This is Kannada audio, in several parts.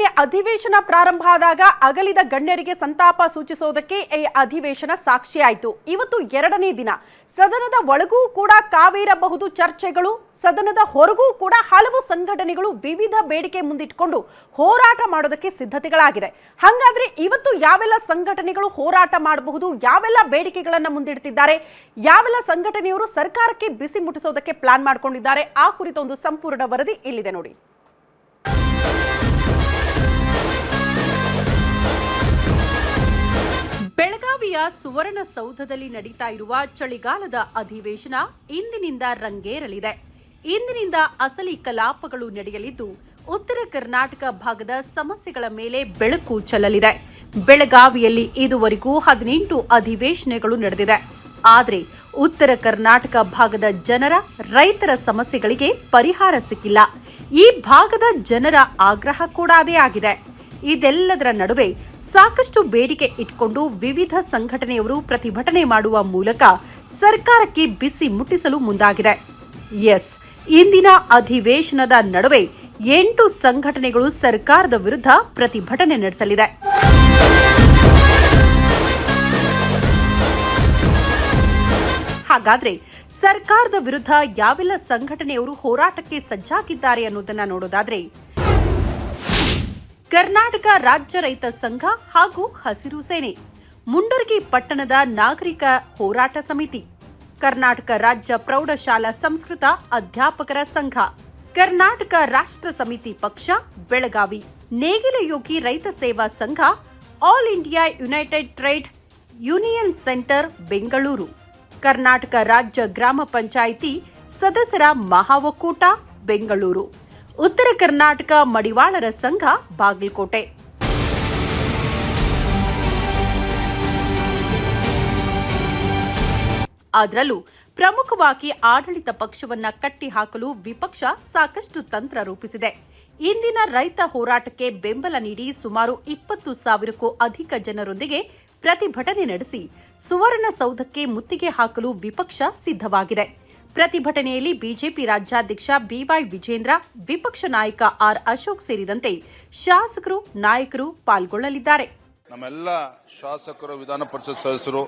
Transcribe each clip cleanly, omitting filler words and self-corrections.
ನಿನ್ನೆ ಅಧಿವೇಶನ ಪ್ರಾರಂಭ ಆದಾಗ ಅಗಲಿದ ಗಣ್ಯರಿಗೆ ಸಂತಾಪ ಸೂಚಿಸುವುದಕ್ಕೆ ಈ ಅಧಿವೇಶನ ಸಾಕ್ಷಿಯಾಯಿತು. ಇವತ್ತು ಎರಡನೇ ದಿನ. ಸದನದ ಒಳಗೂ ಕೂಡ ಕಾವೇರಬಹುದು ಚರ್ಚೆಗಳು, ಸದನದ ಹೊರಗೂ ಕೂಡ ಹಲವು ಸಂಘಟನೆಗಳು ವಿವಿಧ ಬೇಡಿಕೆ ಮುಂದಿಟ್ಟುಕೊಂಡು ಹೋರಾಟ ಮಾಡೋದಕ್ಕೆ ಸಿದ್ಧತೆಗಳಾಗಿದೆ. ಹಾಗಾದ್ರೆ ಇವತ್ತು ಯಾವೆಲ್ಲ ಸಂಘಟನೆಗಳು ಹೋರಾಟ ಮಾಡಬಹುದು, ಯಾವೆಲ್ಲ ಬೇಡಿಕೆಗಳನ್ನ ಮುಂದಿಡ್ತಿದ್ದಾರೆ, ಯಾವೆಲ್ಲ ಸಂಘಟನೆಯವರು ಸರ್ಕಾರಕ್ಕೆ ಬಿಸಿ ಮುಟ್ಟಿಸೋದಕ್ಕೆ ಪ್ಲಾನ್ ಮಾಡ್ಕೊಂಡಿದ್ದಾರೆ, ಆ ಕುರಿತ ಒಂದು ಸಂಪೂರ್ಣ ವರದಿ ಇಲ್ಲಿದೆ ನೋಡಿ. ಬೆಳಗಾವಿಯ ಸುವರ್ಣಸೌಧದಲ್ಲಿ ನಡೀತಾ ಇರುವ ಚಳಿಗಾಲದ ಅಧಿವೇಶನ ಇಂದಿನಿಂದ ರಂಗೇರಲಿದೆ. ಇಂದಿನಿಂದ ಅಸಲಿ ಕಲಾಪಗಳು ನಡೆಯಲಿದ್ದು ಉತ್ತರ ಕರ್ನಾಟಕ ಭಾಗದ ಸಮಸ್ಯೆಗಳ ಮೇಲೆ ಬೆಳಕು ಚೆಲ್ಲಲಿದೆ. ಬೆಳಗಾವಿಯಲ್ಲಿ ಇದುವರೆಗೂ 18 ಅಧಿವೇಶನಗಳು ನಡೆದಿದೆ. ಆದರೆ ಉತ್ತರ ಕರ್ನಾಟಕ ಭಾಗದ ಜನರ ರೈತರ ಸಮಸ್ಯೆಗಳಿಗೆ ಪರಿಹಾರ ಸಿಕ್ಕಿಲ್ಲ. ಈ ಭಾಗದ ಜನರ ಆಗ್ರಹ ಕೂಡ ಅದೇ ಆಗಿದೆ. ಇದೆಲ್ಲದರ ನಡುವೆ ಸಾಕಷ್ಟು ಬೇಡಿಕೆ ಇಟ್ಕೊಂಡು ವಿವಿಧ ಸಂಘಟನೆಯವರು ಪ್ರತಿಭಟನೆ ಮಾಡುವ ಮೂಲಕ ಸರ್ಕಾರಕ್ಕೆ ಬಿಸಿ ಮುಟ್ಟಿಸಲು ಮುಂದಾಗಿದೆ. ಇಂದಿನ ಅಧಿವೇಶನದ ನಡುವೆ 8 ಸಂಘಟನೆಗಳು ಸರ್ಕಾರದ ವಿರುದ್ಧ ಪ್ರತಿಭಟನೆ ನಡೆಸಲಿದೆ. ಹಾಗಾದ್ರೆ ಸರ್ಕಾರದ ವಿರುದ್ಧ ಯಾವೆಲ್ಲ ಸಂಘಟನೆಯವರು ಹೋರಾಟಕ್ಕೆ ಸಜ್ಜಾಗಿದ್ದಾರೆ ಅನ್ನೋದನ್ನ ನೋಡೋದಾದ್ರೆ, ಕರ್ನಾಟಕ ರಾಜ್ಯ ರೈತ ಸಂಘ ಹಾಗೂ ಹಸಿರು ಸೇನೆ, ಮುಂಡರಗಿ ಪಟ್ಟಣದ ನಾಗರಿಕ ಹೋರಾಟ ಸಮಿತಿ, ಕರ್ನಾಟಕ ರಾಜ್ಯ ಪ್ರೌಢಶಾಲಾ ಸಂಸ್ಕೃತ ಅಧ್ಯಾಪಕರ ಸಂಘ, ಕರ್ನಾಟಕ ರಾಷ್ಟ್ರ ಸಮಿತಿ ಪಕ್ಷ ಬೆಳಗಾವಿ, ನೇಗಿಲಯೋಗಿ ರೈತ ಸೇವಾ ಸಂಘ, all India United trade union centre Bengaluru, Karnataka ರಾಜ್ಯ ಗ್ರಾಮ ಪಂಚಾಯಿತಿ ಸದಸ್ಯರ ಮಹಾ ಒಕ್ಕೂಟ ಬೆಂಗಳೂರು, ಉತ್ತರ ಕರ್ನಾಟಕ ಮಡಿವಾಳರ ಸಂಘ ಬಾಗಲಕೋಟೆ. ಅದರಲ್ಲೂ ಪ್ರಮುಖವಾಗಿ ಆಡಳಿತ ಪಕ್ಷವನ್ನ ಕಟ್ಟಿಹಾಕಲು ವಿಪಕ್ಷ ಸಾಕಷ್ಟು ತಂತ್ರ ರೂಪಿಸಿದೆ. ಇಂದಿನ ರೈತ ಹೋರಾಟಕ್ಕೆ ಬೆಂಬಲ ನೀಡಿ ಸುಮಾರು 20,000ಕ್ಕೂ ಅಧಿಕ ಜನರೊಂದಿಗೆ ಪ್ರತಿಭಟನೆ ನಡೆಸಿ ಸುವರ್ಣಸೌಧಕ್ಕೆ ಮುತ್ತಿಗೆ ಹಾಕಲು ವಿಪಕ್ಷ ಸಿದ್ಧವಾಗಿದೆ. ಪ್ರತಿಭಟನೆಯಲ್ಲಿ ಬಿಜೆಪಿ ರಾಜ್ಯಾಧ್ಯಕ್ಷ ಬಿವೈ ವಿಜೇಂದ್ರ, ವಿಪಕ್ಷ ನಾಯಕ ಆರ್ ಅಶೋಕ್ ಸೇರಿದಂತೆ ಶಾಸಕರು, ನಾಯಕರು ಪಾಲ್ಗೊಳ್ಳಲಿದ್ದಾರೆ. ನಮ್ಮೆಲ್ಲ ಶಾಸಕರು, ವಿಧಾನ ಪರಿಷತ್ ಸದಸ್ಯರು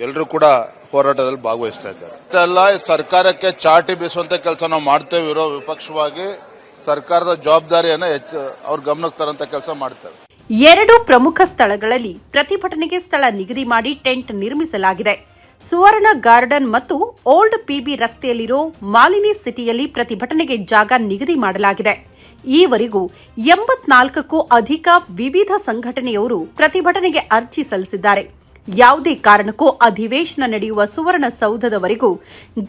ಎಲ್ಲರೂ ಕೂಡ ಹೋರಾಟದಲ್ಲಿ ಭಾಗವಹಿಸ್ತಾ ಇದ್ದಾರೆ. ಇದೆಲ್ಲ ಸರ್ಕಾರಕ್ಕೆ ಚಾಟಿ ಬೀಸುವಂತ ಕೆಲಸ ನಾವು ಮಾಡ್ತೇವೆ. ಇರೋ ವಿಪಕ್ಷವಾಗಿ ಸರ್ಕಾರದ ಜವಾಬ್ದಾರಿಯನ್ನ ಅವ್ರ ಗಮನಕ್ಕೆ ತರಂತ ಕೆಲಸ ಮಾಡ್ತಾರೆ. 2 ಪ್ರಮುಖ ಸ್ಥಳಗಳಲ್ಲಿ ಪ್ರತಿಭಟನೆಗೆ ಸ್ಥಳ ನಿಗದಿ ಮಾಡಿ ಟೆಂಟ್ ನಿರ್ಮಿಸಲಾಗಿದೆ. ಸುವರ್ಣ ಗಾರ್ಡನ್ ಮತ್ತು ಓಲ್ಡ್ ಪಿಬಿ ರಸ್ತೆಯಲ್ಲಿರೋ ಮಾಲಿನಿ ಸಿಟಿಯಲ್ಲಿ ಪ್ರತಿಭಟನೆಗೆ ಜಾಗ ನಿಗದಿ ಮಾಡಲಾಗಿದೆ. ಈವರೆಗೂ 84ಕ್ಕೂ ಅಧಿಕ ವಿವಿಧ ಸಂಘಟನೆಯವರು ಪ್ರತಿಭಟನೆಗೆ ಅರ್ಜಿ ಸಲ್ಲಿಸಿದ್ದಾರೆ. ಯಾವುದೇ ಕಾರಣಕ್ಕೂ ಅಧಿವೇಶನ ನಡೆಯುವ ಸುವರ್ಣಸೌಧದವರೆಗೂ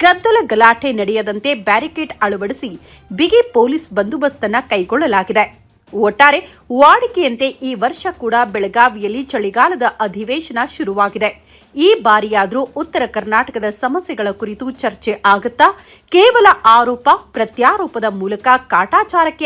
ಗದ್ದಲ ಗಲಾಟೆ ನಡೆಯದಂತೆ ಬ್ಯಾರಿಕೇಡ್ ಅಳವಡಿಸಿ ಬಿಗಿ ಪೊಲೀಸ್ ಬಂದೋಬಸ್ತನ್ನು ಕೈಗೊಳ್ಳಲಾಗಿದೆ. ಒಟ್ಟಾರೆ ವಾಡಿಕೆಯಂತೆ ಈ ವರ್ಷ ಕೂಡ ಬೆಳಗಾವಿಯಲ್ಲಿ ಚಳಿಗಾಲದ ಅಧಿವೇಶನ ಶುರುವಾಗಿದೆ. ಈ ಬಾರಿಯಾದರೂ ಉತ್ತರ ಕರ್ನಾಟಕದ ಸಮಸ್ಯೆಗಳ ಕುರಿತು ಚರ್ಚೆ ಆಗುತ್ತಾ? ಕೇವಲ ಆರೋಪ ಪ್ರತ್ಯಾರೋಪದ ಮೂಲಕ ಕಾಟಾಚಾರಕ್ಕೆ